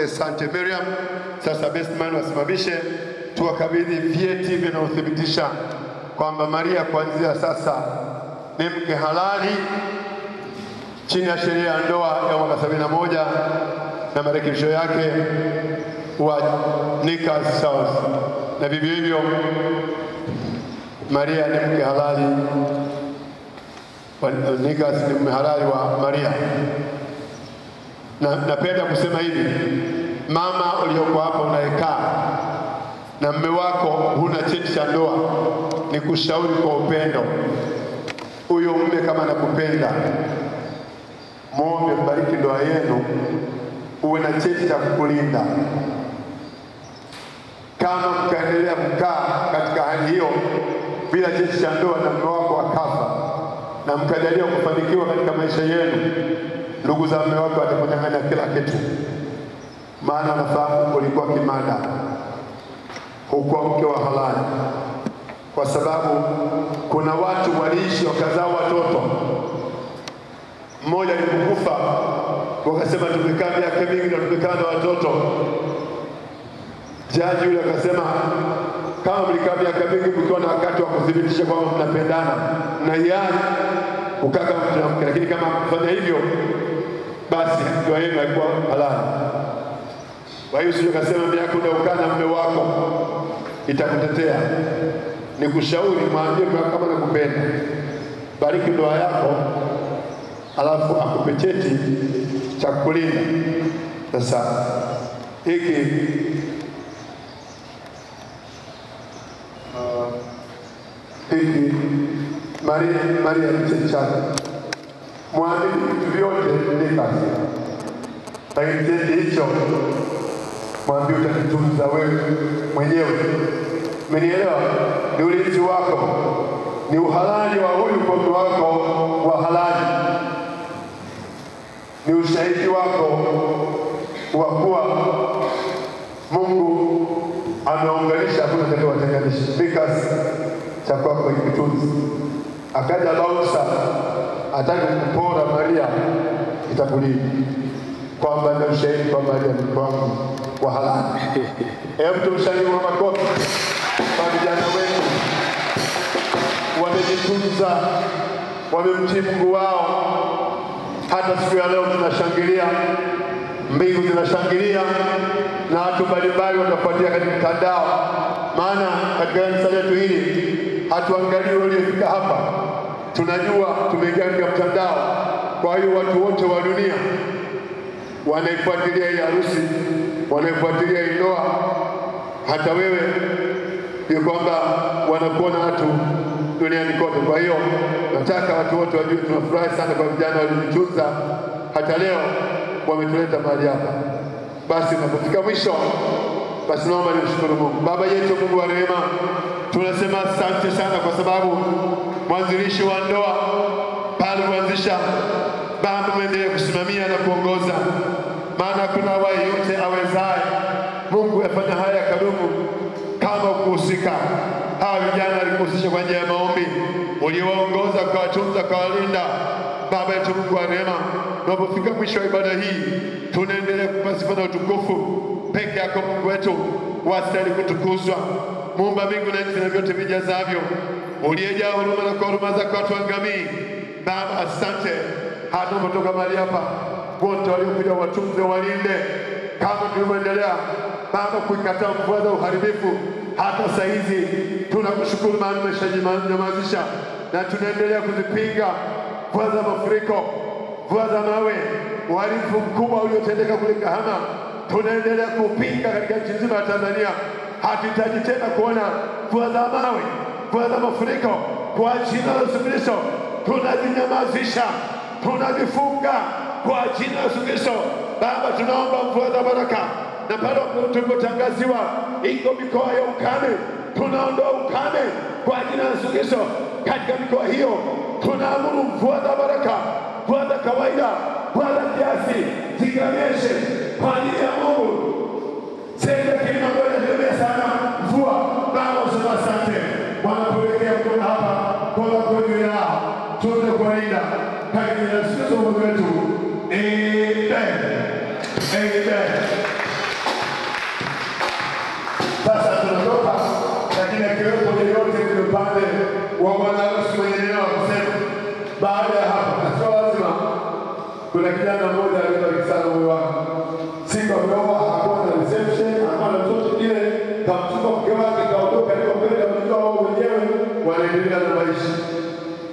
Asante Miriam. Sasa best man wasimamishe, tuwakabidhi vyeti vinavyothibitisha kwamba Maria kuanzia sasa ni mke halali chini ya sheria ya ndoa ya mwaka 71 na marekebisho yake wa Nikas South. Na vivyo hivyo Maria ni mke halali, Nikas ni mke halali wa Maria. Na napenda kusema hivi, mama uliokuwa hapa unayekaa na mume wako huna cheti cha ndoa, ni kushauri kwa upendo, huyo mume kama anakupenda, muombe mbariki ndoa yenu, uwe na cheti cha kukulinda. Kama mkaendelea kukaa katika hali hiyo bila cheti cha ndoa na mume wako akafa na mkajalia kufanikiwa katika maisha yenu, ndugu za mume wako watakunyang'anya kila kitu, maana nafahamu ulikuwa kimada, hukuwa mke wa halali, kwa sababu kuna watu waliishi wakazaa watoto. Mmoja alikufa wakasema tumekaa miaka mingi na tumekaa na watoto. Jaji yule akasema kama mlikaa miaka mingi mkiwa na wakati wa kudhibitisha kwamba mnapendana na hiari ukaka mtu, lakini kama kufanya hivyo basi ndoa yenu haikuwa halali. Kwa hiyo sio kasema miaka unaokaa na mume wako itakutetea. Nikushauri mwambie kama nakupenda, bariki ndoa yako, alafu akupe cheti cha kulinda. Sasa hiki Maria ni cheti chake, mwamini vitu vyote ni kazi, lakini cheti hicho mwambie utakitunza wewe mwenyewe. Umenielewa? Ni ulinzi wako, ni uhalali wa huyu mke wako wa halali, ni ushahidi wako kwa kuwa Mungu ameunganisha, hakuna atakayewatenganisha. Because cha kwako kitunzi. Akaja Lausa ataka kupora Maria, itakulipa kwamba ndio shahidi kwa Maria ni kwangu kwa halali. Hebu tumshangile kwa makofi kwa vijana wetu wamejitunza, wamemtii Mungu wao. Hata siku ya leo tunashangilia, mbingu zinashangilia na watu mbalimbali wanafuatia katika mtandao. Maana katika kanisa letu hili hatuangalii waliofika hapa, tunajua tumeingia katika mtandao. Kwa hiyo watu wote wa dunia wanaifuatilia hii harusi, wanaifuatilia hii ndoa. Hata wewe ni kwamba wanakuona watu duniani kote. Kwa hiyo nataka watu wote wajue tunafurahi sana kwa vijana walijitunza, hata leo wametuleta mahali hapa. Basi tunapofika mwisho, basi naomba nimshukuru Mungu. Baba yetu Mungu wa rehema, tunasema asante sana kwa sababu mwanzilishi wa ndoa pale kuanzisha, Baba mwendelee kusimamia na kuongoza, maana kuna wae yote awezaye. Mungu afanya haya kadumu kama kuhusika. Hawa vijana walikuhusisha kwa njia ya maombi, uliwaongoza kwa watunza, kwa walinda. Baba yetu Mungu wa rehema, tunapofika mwisho wa ibada hii, tunaendelea kukupa sifa na utukufu. Peke yako Mungu wetu wastahili kutukuzwa. Muumba mbingu na nchi na vyote vijazavyo, uliyejaa huruma na kwa huruma zako hatuangamii. Baba asante, hata tunapotoka mahali hapa, wote waliokuja watunze, walinde kama tulivyoendelea Baba kuikataa mvua za uharibifu. Hata saa hizi tunakushukuru, maana umeshanyamazisha na tunaendelea kuzipinga mvua za mafuriko, mvua za mawe, uharibifu mkubwa uliotendeka kule Kahama. Tunaendelea kupinga katika nchi nzima ya Tanzania. Hatuhitaji tena kuona mvua za mawe, mvua za mafuriko. Kwa jina la Yesu Kristo tunazinyamazisha, tunazifunga kwa jina la Yesu Kristo. Baba, tunaomba mvua za baraka, na pale tulipotangaziwa iko mikoa ya ukame, tunaondoa ukame kwa jina la Yesu Kristo. Katika mikoa hiyo tunaamuru mvua za baraka, mvua za kawaida, mvua za kiasi zikanyeshe kwa ajili ya Mungu. Sasa kilimo kinaendelea sana mvua. Baba usema asante, wanapoelekea kutoka hapa kwa kweli yao tuende kuwalinda katika jina la Yesu Mungu wetu. Amen. Amen. Sasa tunatoka, lakini akiwepo yeyote ni upande wa bwana harusi mwenye neno kusema. Baada ya hapo, sio lazima. Kuna kijana mmoja aliyebariki sana moyo wangu. Siku ameoa, hakuwa na reception, hakuwa na mtoto kile, kamchukua mke wake kaondoka, ndio kwenda mjua wao wenyewe wanaendelea na maisha.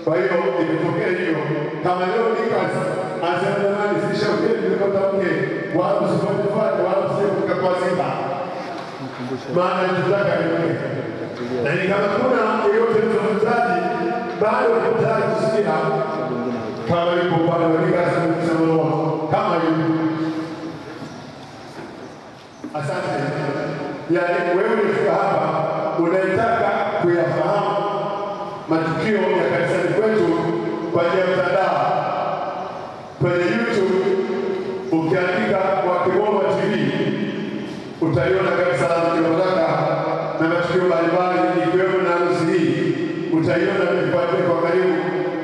Kwa hiyo imetokea hiyo, kama leo nikasa anasema jamani, sishauri nimepata mke, wala usifuate wala usifuate kwa simba. Maana tunataka nione. Na kama kuna yeyote mtazamaji bado unataka kusikia kama yuko pale nikasa kusema kama yuko. Asante. Yaani wewe unafika hapa unataka kuyafahamu matukio ya kanisani kwetu kwa njia ya mtandao. Kwenye YouTube ukiandika Wakigoma TV utaiona kanisa la Kibaraka na matukio mbalimbali ikiwemo na harusi hii. Utaiona vifuatio kwa karibu.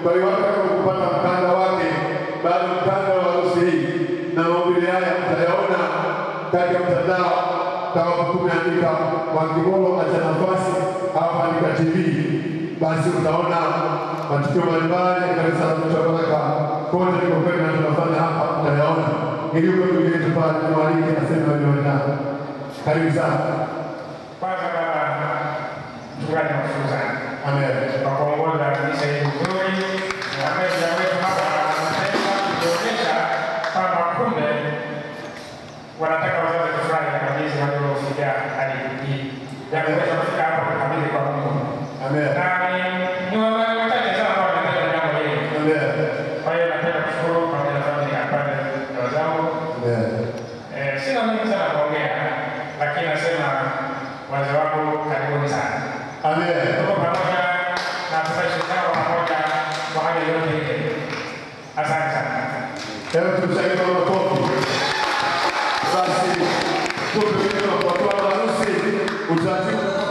Kwa hiyo wakati kupata mkanda wake, bado mkanda wa harusi hii na mahubiri haya utayaona katika mtandao. Kama kumeandika Wakigoma acha nafasi hapa andika TV, basi utaona matukio mbalimbali ya kanisa la Kibaraka kote kwa kweli tunafanya hapa, utayaona. Ili kwa ndugu yetu pale mwalike aseme ndio. Karibu sana. Kwanza baba, tukaje kufunza. Amen. Kwa kuongoza kanisa hili nzuri, na meza wetu hapa wanasema kuonyesha kwamba kumbe wanataka wazazi kufurahi na kabisa waliofikia hadi hii. Ya kuweza kufika hapa kukabidhi kwa Mungu. Amen. Na ni wachache sana ambao wanataka jambo hili. Amen. Kwa hiyo napenda kushukuru kwa nafasi ya pale na wazao. Amen. Sina mengi sana kuongea, lakini nasema wazee wako karibuni sana. Amen. Tuko pamoja na tutashirikiana pamoja kwa hali yote ile. Asante sana. Hebu tushangilie kwa makofi. utaratibu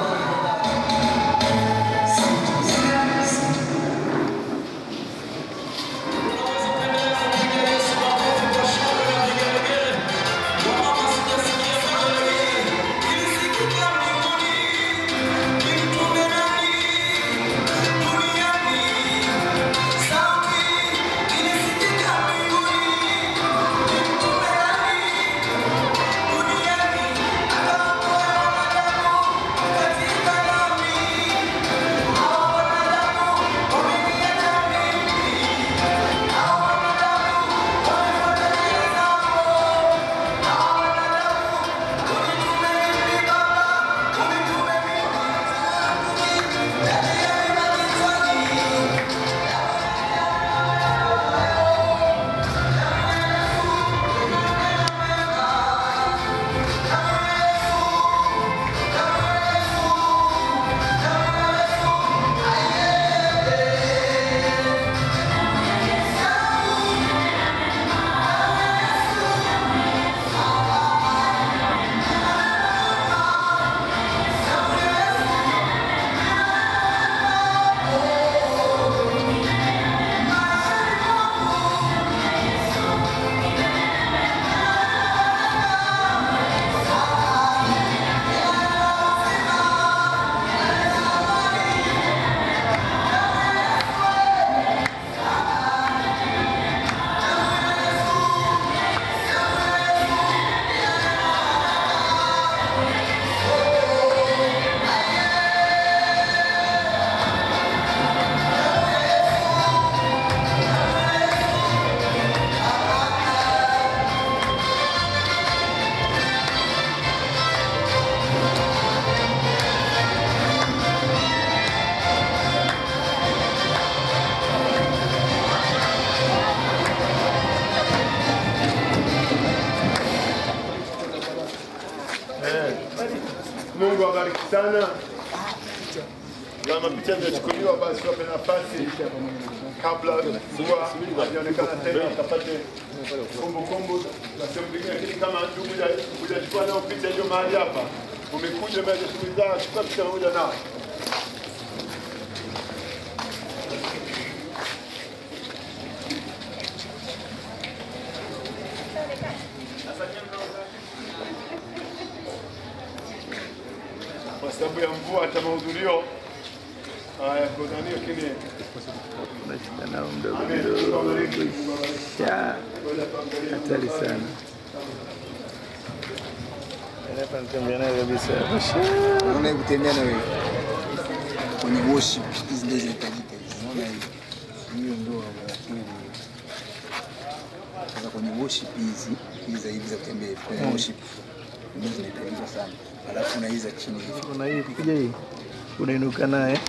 Mungu awabariki sana. Kama picha zimechukuliwa basi wape nafasi kabla kuwa hajaonekana tena akapate kumbukumbu za sehemu nyingine. Lakini kama ndugu hujachukua nao picha hiyo mahali hapa, umekuja mbele shughuli zao, chukua picha moja nao. Kwa sababu ya mvua hata mahudhurio haya kudhania kile tunachukua nao mdogo mdogo ya hatari sana. Hapa nitembea naye kabisa. Unaona kutembea na wewe kwenye worship hizi ndio zinahitajika hizi. Unaona hiyo ndio lakini sasa kwenye worship hizi hizi za kutembea kwenye worship ndio zinahitajika sana. Alafu na hizi chini hivi. Kuna hii kuja hii. Unainuka naye.